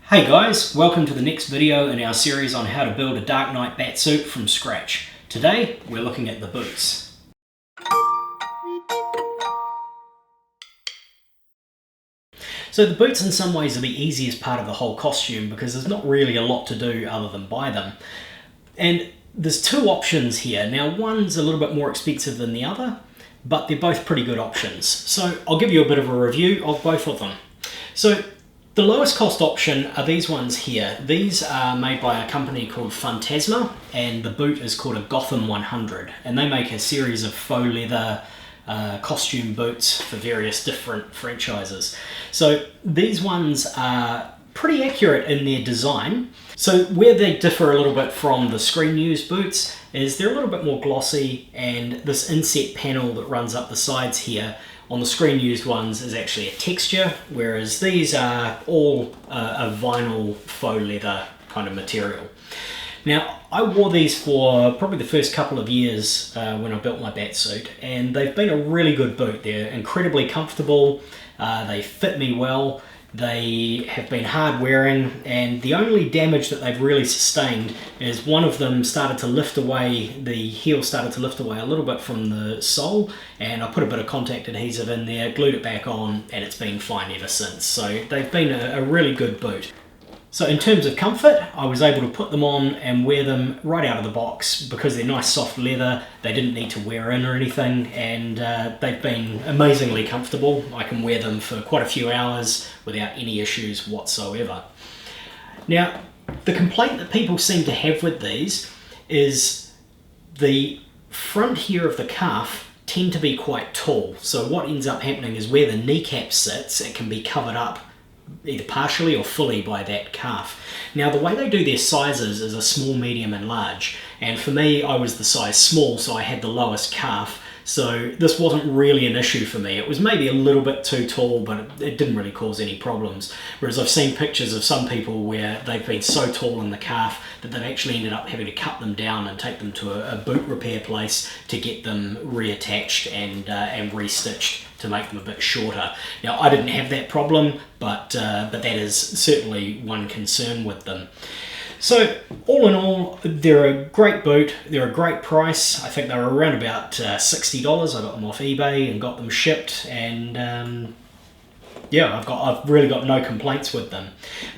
Hey guys, welcome to the next video in our series on how to build a Dark Knight Batsuit from scratch. Today we're looking at the boots. So the boots in some ways are the easiest part of the whole costume because there's not really a lot to do other than buy them. And there's two options here. Now one's a little bit more expensive than the other, but they're both pretty good options. So I'll give you a bit of a review of both of them. So the lowest cost option are these ones here. These are made by a company called Funtasma, and the boot is called a Gotham 100, and they make a series of faux leather costume boots for various different franchises. So these ones are pretty accurate in their design. So where they differ a little bit from the screen used boots is they're a little bit more glossy, and this inset panel that runs up the sides here on the screen used ones is actually a texture, whereas these are all a vinyl faux leather kind of material. Now, I wore these for probably the first couple of years when I built my Batsuit, and they've been a really good boot. They're incredibly comfortable, they fit me well, they have been hard wearing, and the only damage that they've really sustained is one of them started to lift away, the heel started to lift away a little bit from the sole, and I put a bit of contact adhesive in there, glued it back on, and it's been fine ever since. So they've been a really good boot. So in terms of comfort, I was able to put them on and wear them right out of the box because they're nice soft leather. They didn't need to wear in or anything, and they've been amazingly comfortable. I can wear them for quite a few hours without any issues whatsoever. Now, the complaint that people seem to have with these is the front here of the calf tend to be quite tall. So what ends up happening is where the kneecap sits, it can be covered up either partially or fully by that calf. Now the way they do their sizes is a small, medium and large, and for me I was the size small, so I had the lowest calf, so this wasn't really an issue for me. It was maybe a little bit too tall, but it didn't really cause any problems. Whereas I've seen pictures of some people where they've been so tall in the calf that they've actually ended up having to cut them down and take them to a boot repair place to get them reattached and restitched to make them a bit shorter. Now I didn't have that problem, but that is certainly one concern with them. So all in all, they're a great boot, they're a great price. I think they were around about $60. I got them off eBay and got them shipped, and yeah, I've really got no complaints with them.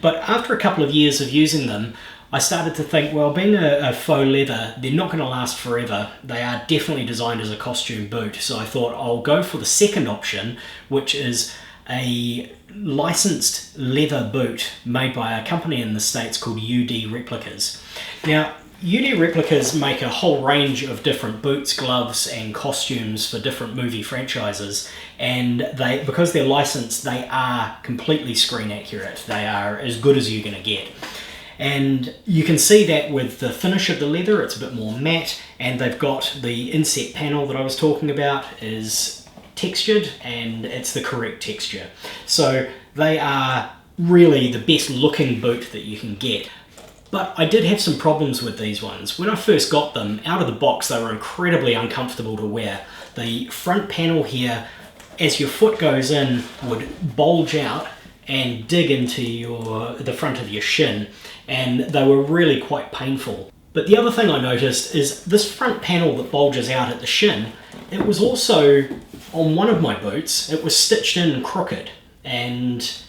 But after a couple of years of using them, I started to think, well, being a faux leather, they're not going to last forever. They are definitely designed as a costume boot. So I thought I'll go for the second option, which is a licensed leather boot made by a company in the States called UD Replicas. Now, UD Replicas make a whole range of different boots, gloves and costumes for different movie franchises, and because they're licensed, they are completely screen accurate. They are as good as you're going to get. And you can see that with the finish of the leather, it's a bit more matte, and they've got the inset panel that I was talking about is textured, and it's the correct texture. So they are really the best looking boot that you can get. But I did have some problems with these ones. When I first got them, out of the box, they were incredibly uncomfortable to wear. The front panel here, as your foot goes in, would bulge out and dig into the front of your shin, and they were really quite painful. But the other thing I noticed is this front panel that bulges out at the shin, it was also, on one of my boots, it was stitched in crooked, and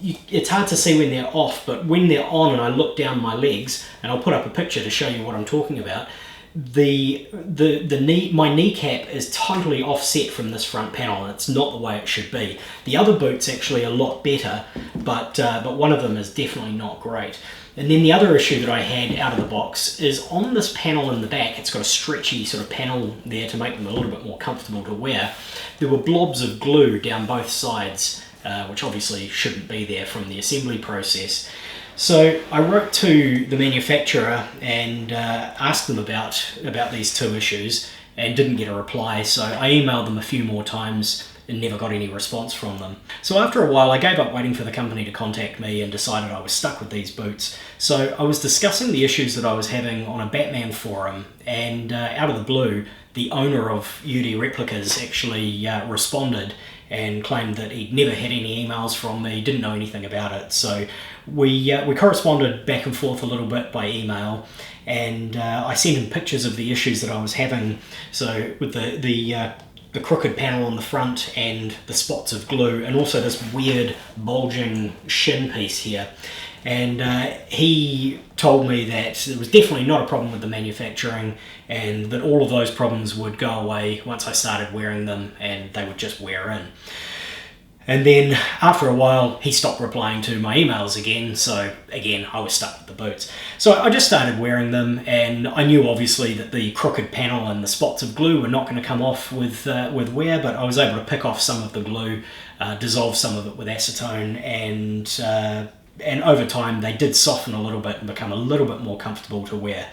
it's hard to see when they're off, but when they're on and I look down my legs, and I'll put up a picture to show you what I'm talking about, my kneecap is totally offset from this front panel, and it's not the way it should be. The other boot's actually a lot better, but one of them is definitely not great. And then the other issue that I had out of the box is on this panel in the back, it's got a stretchy sort of panel there to make them a little bit more comfortable to wear. There were blobs of glue down both sides, which obviously shouldn't be there from the assembly process. So I wrote to the manufacturer and asked them about these two issues and didn't get a reply, so I emailed them a few more times and never got any response from them. So after a while I gave up waiting for the company to contact me and decided I was stuck with these boots. So I was discussing the issues that I was having on a Batman forum, and out of the blue the owner of UD Replicas actually responded and claimed that he'd never had any emails from me, didn't know anything about it. So we corresponded back and forth a little bit by email, and I sent him pictures of the issues that I was having. So with the crooked panel on the front and the spots of glue, and also this weird bulging shin piece here. And he told me that it was definitely not a problem with the manufacturing, and that all of those problems would go away once I started wearing them, and they would just wear in. And then after a while, he stopped replying to my emails again, so again, I was stuck with the boots. So I just started wearing them, and I knew obviously that the crooked panel and the spots of glue were not going to come off with wear, but I was able to pick off some of the glue, dissolve some of it with acetone, and over time they did soften a little bit and become a little bit more comfortable to wear.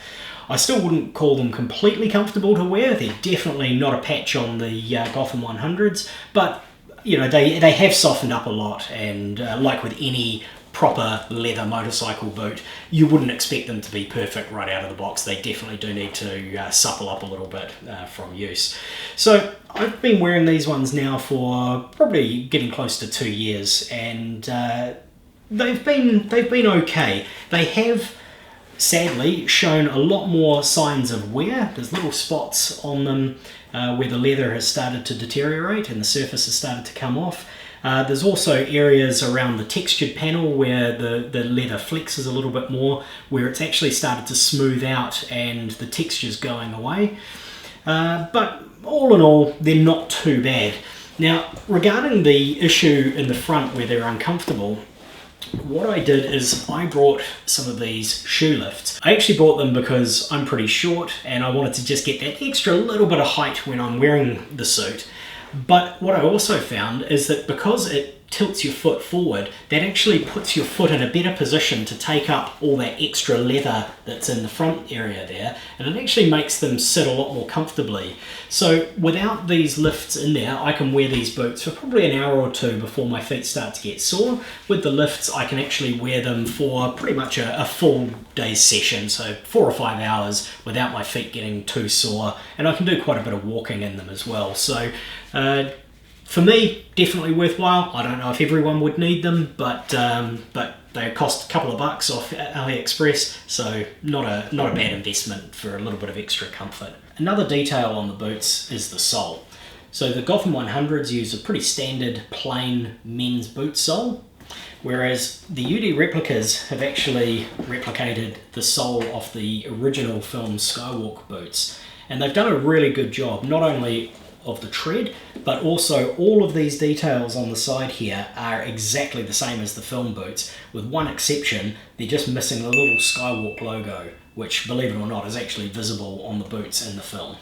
I still wouldn't call them completely comfortable to wear. They're definitely not a patch on the Gotham 100s, but you know, they have softened up a lot, and like with any proper leather motorcycle boot, you wouldn't expect them to be perfect right out of the box. They definitely do need to supple up a little bit from use. So I've been wearing these ones now for probably getting close to 2 years, and they've been okay. They have sadly shown a lot more signs of wear. There's little spots on them where the leather has started to deteriorate and the surface has started to come off. There's also areas around the textured panel where the leather flexes a little bit more, where it's actually started to smooth out and the texture's going away. But all in all, they're not too bad. Now, regarding the issue in the front where they're uncomfortable, what I did is I brought some of these shoe lifts. I actually bought them because I'm pretty short and I wanted to just get that extra little bit of height when I'm wearing the suit. But what I also found is that because it tilts your foot forward, that actually puts your foot in a better position to take up all that extra leather that's in the front area there, and it actually makes them sit a lot more comfortably. So without these lifts in there, I can wear these boots for probably an hour or two before my feet start to get sore. With the lifts, I can actually wear them for pretty much a full day's session, so 4 or 5 hours without my feet getting too sore, and I can do quite a bit of walking in them as well. So for me, definitely worthwhile. I don't know if everyone would need them, but they cost a couple of bucks off AliExpress, so not a bad investment for a little bit of extra comfort. Another detail on the boots is the sole. So the Gotham 100s use a pretty standard plain men's boot sole, whereas the UD Replicas have actually replicated the sole of the original film Skywalk boots, and they've done a really good job, not only of the tread, but also all of these details on the side here are exactly the same as the film boots, with one exception. They're just missing the little Skywalk logo, which, believe it or not, is actually visible on the boots in the film.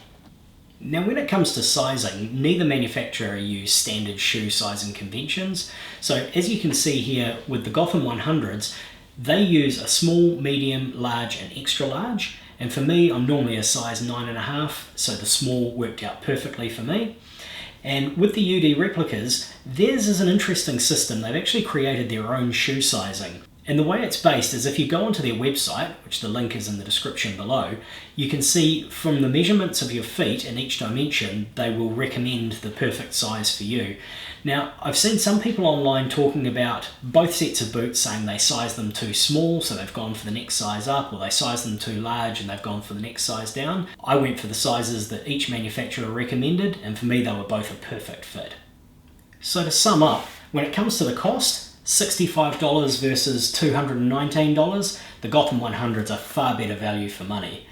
Now, when it comes to sizing, neither manufacturer use standard shoe sizing conventions. So as you can see here with the Gotham 100s, they use a small, medium, large and extra large. And for me, I'm normally a size 9.5, so the small worked out perfectly for me. And with the UD Replicas, theirs is an interesting system. They've actually created their own shoe sizing. And the way it's based is if you go onto their website, which the link is in the description below, you can see from the measurements of your feet in each dimension, they will recommend the perfect size for you. Now, I've seen some people online talking about both sets of boots, saying they size them too small, so they've gone for the next size up, or they size them too large and they've gone for the next size down. I went for the sizes that each manufacturer recommended, and for me they were both a perfect fit. So to sum up, when it comes to the cost, $65 versus $219, the Gotham 100s are far better value for money.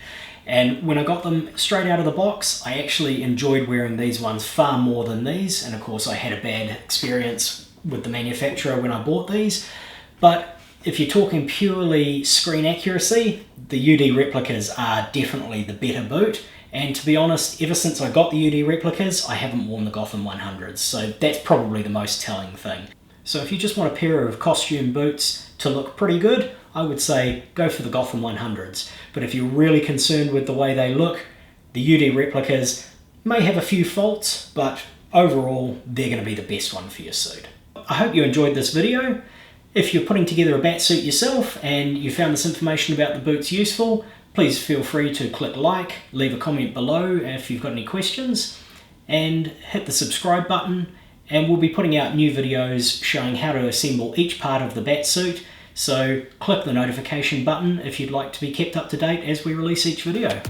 And when I got them straight out of the box, I actually enjoyed wearing these ones far more than these. And of course I had a bad experience with the manufacturer when I bought these. But if you're talking purely screen accuracy, the UD Replicas are definitely the better boot. And to be honest, ever since I got the UD Replicas, I haven't worn the Gotham 100s. So that's probably the most telling thing. So if you just want a pair of costume boots to look pretty good, I would say go for the Gotham 100s. But if you're really concerned with the way they look, the UD Replicas may have a few faults, but overall they're going to be the best one for your suit. I hope you enjoyed this video. If you're putting together a Batsuit yourself and you found this information about the boots useful, please feel free to click like, leave a comment below if you've got any questions, and hit the subscribe button. and we'll be putting out new videos showing how to assemble each part of the Batsuit, so click the notification button if you'd like to be kept up to date as we release each video.